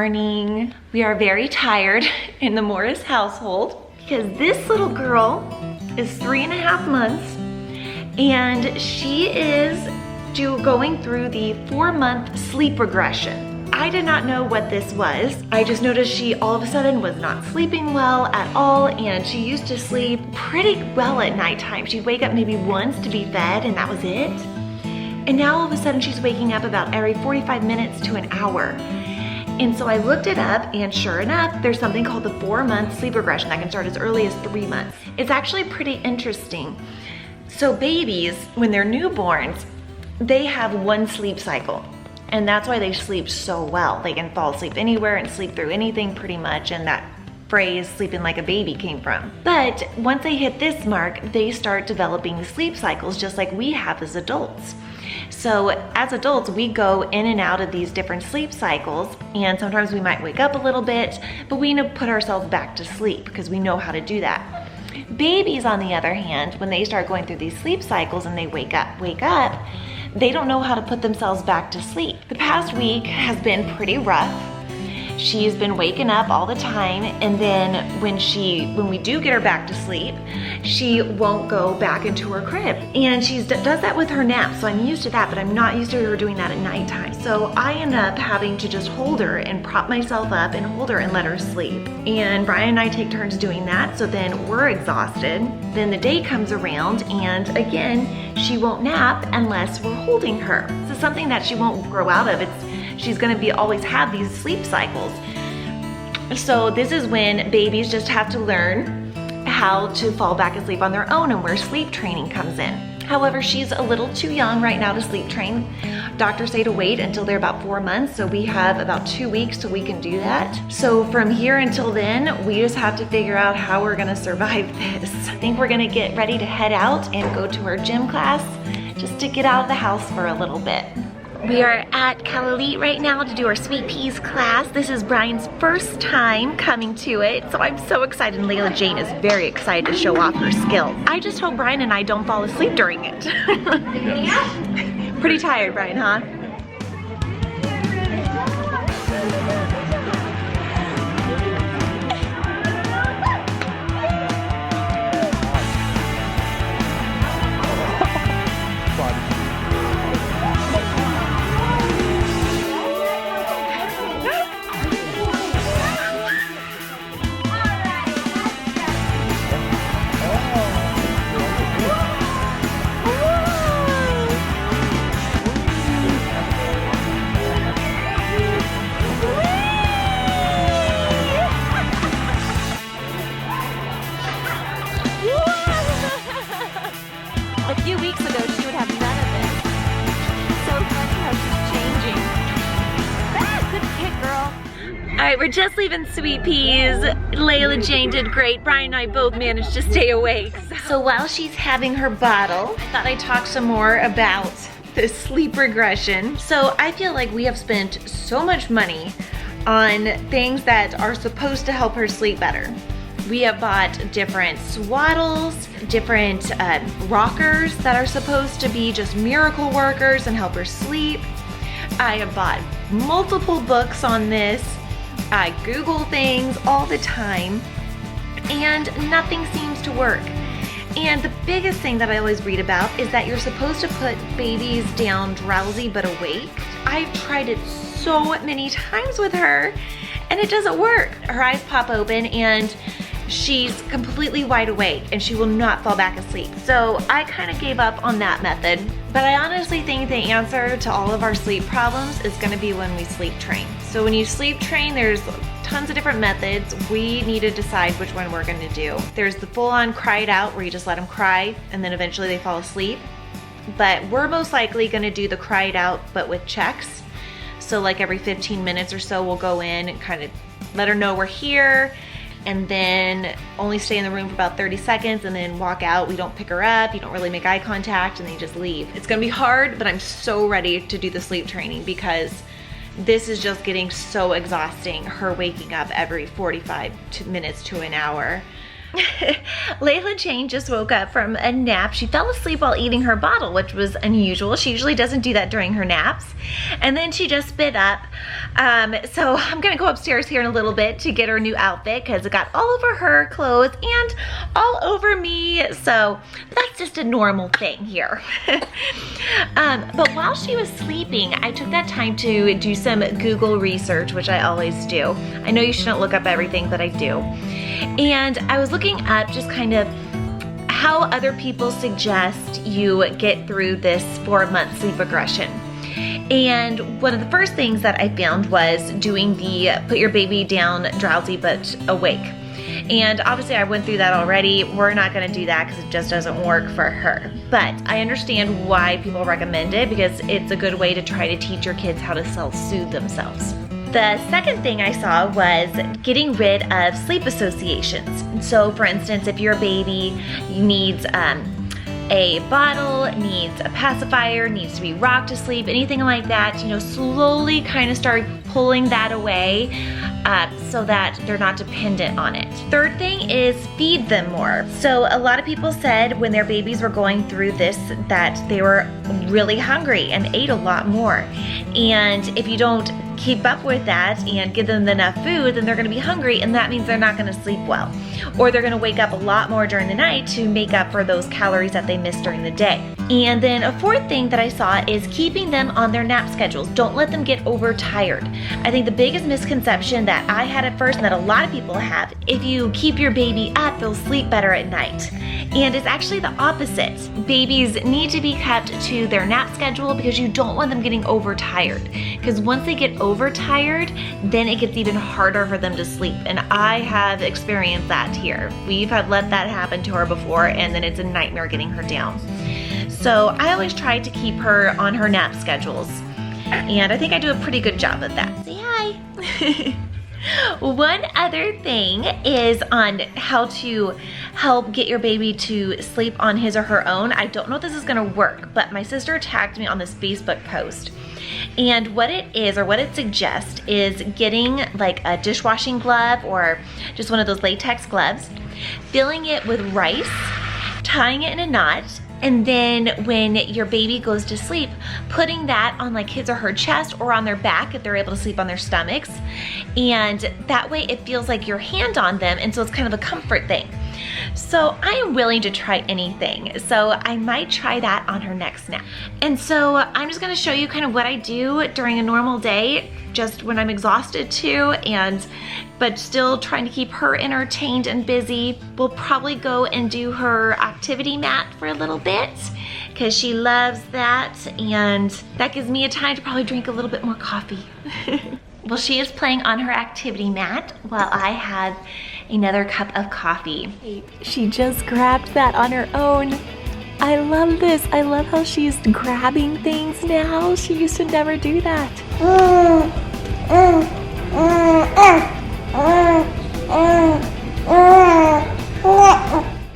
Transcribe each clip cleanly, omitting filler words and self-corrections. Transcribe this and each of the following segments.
morning. We are very tired in the Morris household because this little girl is 3.5 months and she is going through the 4-month sleep regression. I did not know what this was. I just noticed she all of a sudden was not sleeping well at all, and she used to sleep pretty well at nighttime. She'd wake up maybe once to be fed and that was it. And now all of a sudden she's waking up about every 45 minutes to an hour. And so I looked it up, and sure enough, there's something called the 4-month sleep regression that can start as early as 3 months. It's actually pretty interesting. So babies, when they're newborns, they have one sleep cycle. And that's why they sleep so well. They can fall asleep anywhere and sleep through anything pretty much, and that phrase, sleeping like a baby, came from. But once they hit this mark, they start developing sleep cycles just like we have as adults. So as adults, we go in and out of these different sleep cycles, and sometimes we might wake up a little bit, but we need to put ourselves back to sleep because we know how to do that. Babies, on the other hand, when they start going through these sleep cycles and they wake up, they don't know how to put themselves back to sleep. The past week has been pretty rough. She's been waking up all the time, and then when we do get her back to sleep, she won't go back into her crib. And she does that with her naps, so I'm used to that, but I'm not used to her doing that at nighttime. So I end up having to just hold her and prop myself up and hold her and let her sleep. And Brian and I take turns doing that, so then we're exhausted. Then the day comes around, and again, she won't nap unless we're holding her. This is something that she won't grow out of. She's gonna always have these sleep cycles. So this is when babies just have to learn how to fall back asleep on their own, and where sleep training comes in. However, she's a little too young right now to sleep train. Doctors say to wait until they're about 4 months, so we have about 2 weeks till we can do that. So from here until then, we just have to figure out how we're gonna survive this. I think we're gonna get ready to head out and go to our gym class just to get out of the house for a little bit. We are at Cal-Elite right now to do our sweet peas class. This is Brian's first time coming to it, so I'm so excited, and Layla-Jane is very excited to show off her skills. I just hope Brian and I don't fall asleep during it. Pretty tired, Brian, huh? A few weeks ago, she would have none of it. So funny how she's changing. Ah, good kick, girl. All right, we're just leaving Sweet Peas. Layla-Jane did great. Brian and I both managed to stay awake. So while she's having her bottle, I thought I'd talk some more about the sleep regression. So I feel like we have spent so much money on things that are supposed to help her sleep better. We have bought different swaddles, different rockers that are supposed to be just miracle workers and help her sleep. I have bought multiple books on this. I Google things all the time, and nothing seems to work. And the biggest thing that I always read about is that you're supposed to put babies down drowsy but awake. I've tried it so many times with her, and it doesn't work. Her eyes pop open and she's completely wide awake and she will not fall back asleep. So I kind of gave up on that method, but I honestly think the answer to all of our sleep problems is gonna be when we sleep train. So when you sleep train, there's tons of different methods. We need to decide which one we're gonna do. There's the full-on cry it out, where you just let them cry and then eventually they fall asleep. But we're most likely gonna do the cry it out, but with checks. So like every 15 minutes or so, we'll go in and kind of let her know we're here, and then only stay in the room for about 30 seconds and then walk out. We don't pick her up, you don't really make eye contact, and then you just leave. It's gonna be hard, but I'm so ready to do the sleep training because this is just getting so exhausting, her waking up every 45 minutes to an hour. Layla-Jane just woke up from a nap. She fell asleep while eating her bottle, which was unusual. She usually doesn't do that during her naps. And then she just spit up. So I'm gonna go upstairs here in a little bit to get her new outfit because it got all over her clothes and all over me. So that's just a normal thing here. But while she was sleeping, I took that time to do some Google research, which I always do. I know you shouldn't look up everything, but I do. And I was looking up just kind of how other people suggest you get through this 4-month sleep regression. And one of the first things that I found was doing the put your baby down drowsy but awake. And obviously I went through that already. We're not gonna do that because it just doesn't work for her. But I understand why people recommend it because it's a good way to try to teach your kids how to self-soothe themselves. The second thing I saw was getting rid of sleep associations. So for instance, if your baby needs a bottle, needs a pacifier, needs to be rocked to sleep, anything like that, you know, slowly kind of start pulling that away so that they're not dependent on it. Third thing is feed them more. So a lot of people said when their babies were going through this that they were really hungry and ate a lot more. And if you don't keep up with that and give them enough food, then they're gonna be hungry, and that means they're not gonna sleep well. Or they're gonna wake up a lot more during the night to make up for those calories that they missed during the day. And then a fourth thing that I saw is keeping them on their nap schedules. Don't let them get overtired. I think the biggest misconception that I had at first and that a lot of people have, if you keep your baby up, they'll sleep better at night. And it's actually the opposite. Babies need to be kept to their nap schedule because you don't want them getting overtired. Because once they get overtired, then it gets even harder for them to sleep. And I have experienced that here. We've had let that happen to her before, and then it's a nightmare getting her down. So I always try to keep her on her nap schedules. And I think I do a pretty good job of that. Say hi. One other thing is on how to help get your baby to sleep on his or her own. I don't know if this is gonna work, but my sister tagged me on this Facebook post. And what it is, or what it suggests, is getting like a dishwashing glove or just one of those latex gloves, filling it with rice, tying it in a knot, and then when your baby goes to sleep, putting that on like his or her chest or on their back if they're able to sleep on their stomachs. And that way it feels like your hand on them, and so it's kind of a comfort thing. So I am willing to try anything. So I might try that on her next nap. And so I'm just gonna show you kind of what I do during a normal day, just when I'm exhausted too, but still trying to keep her entertained and busy. We'll probably go and do her activity mat for a little bit because she loves that, and that gives me a time to probably drink a little bit more coffee. Well, she is playing on her activity mat while I have another cup of coffee. She just grabbed that on her own. I love this. I love how she's grabbing things now. She used to never do that.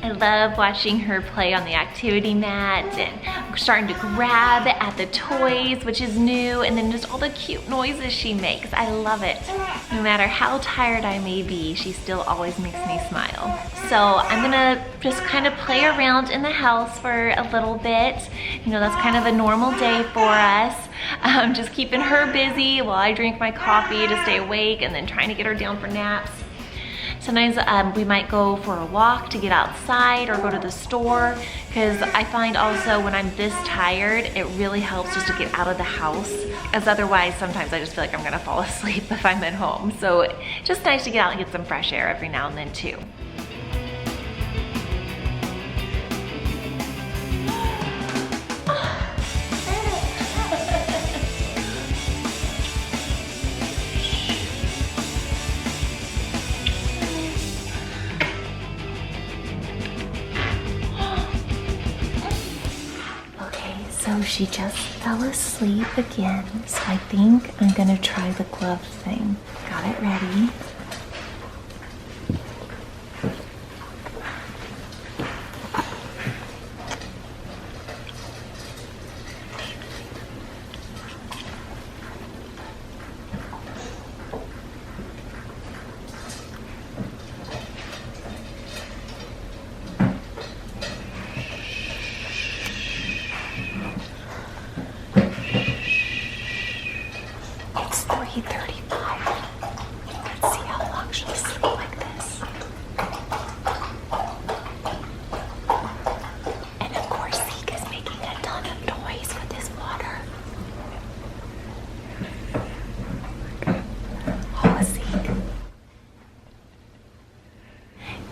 I love watching her play on the activity mat and starting to grab at the toys, which is new, and then just all the cute noises she makes. I love it. No matter how tired I may be, she still always makes me smile. So I'm gonna just kind of play around in the house for a little bit. You know, that's kind of a normal day for us. Just keeping her busy while I drink my coffee to stay awake, and then trying to get her down for naps. Sometimes we might go for a walk to get outside or go to the store, because I find also when I'm this tired, it really helps just to get out of the house, as otherwise sometimes I just feel like I'm gonna fall asleep if I'm at home. So just nice to get out and get some fresh air every now and then too. So she just fell asleep again, so I think I'm gonna try the glove thing. Got it ready.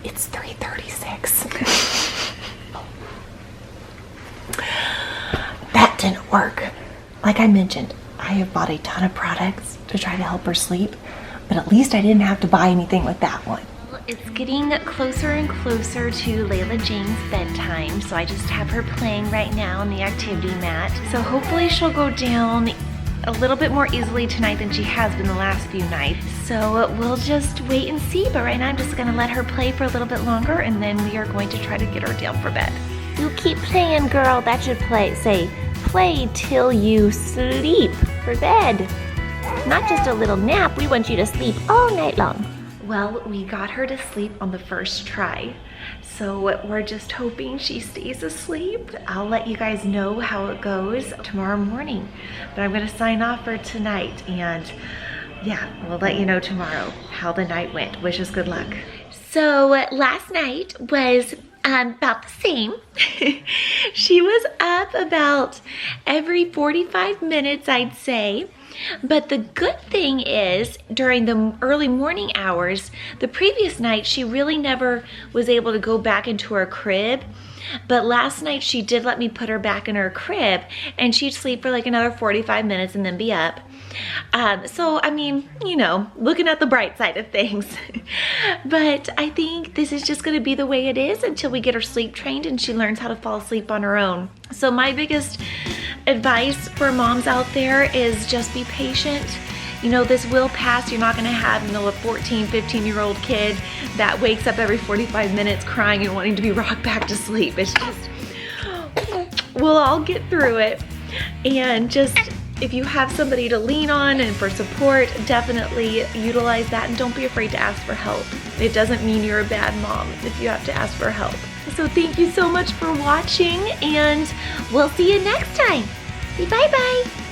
It's 3:36. That didn't work. Like I mentioned, I have bought a ton of products to try to help her sleep, but at least I didn't have to buy anything with that one. It's getting closer and closer to Layla-Jane's bedtime, so I just have her playing right now on the activity mat. So hopefully she'll go down a little bit more easily tonight than she has been the last few nights. So we'll just wait and see, but right now I'm just gonna let her play for a little bit longer, and then we are going to try to get her down for bed. You keep playing, girl. That should say play till you sleep for bed. Not just a little nap, we want you to sleep all night long. Well, we got her to sleep on the first try, so we're just hoping she stays asleep. I'll let you guys know how it goes tomorrow morning, but I'm gonna sign off for tonight, and yeah, we'll let you know tomorrow how the night went. Wish us good luck. So last night was about the same. She was up about every 45 minutes, I'd say. But the good thing is, during the early morning hours, the previous night, she really never was able to go back into her crib. But last night, she did let me put her back in her crib, and she'd sleep for like another 45 minutes and then be up. So, I mean, you know, looking at the bright side of things. But I think this is just gonna be the way it is until we get her sleep trained and she learns how to fall asleep on her own. So my biggest advice for moms out there is just be patient. You know, this will pass. You're not gonna have, you know, a 14, 15-year-old kid that wakes up every 45 minutes crying and wanting to be rocked back to sleep. It's just, we'll all get through it. And just, if you have somebody to lean on and for support, definitely utilize that, and don't be afraid to ask for help. It doesn't mean you're a bad mom if you have to ask for help. So thank you so much for watching, and we'll see you next time. Say bye-bye.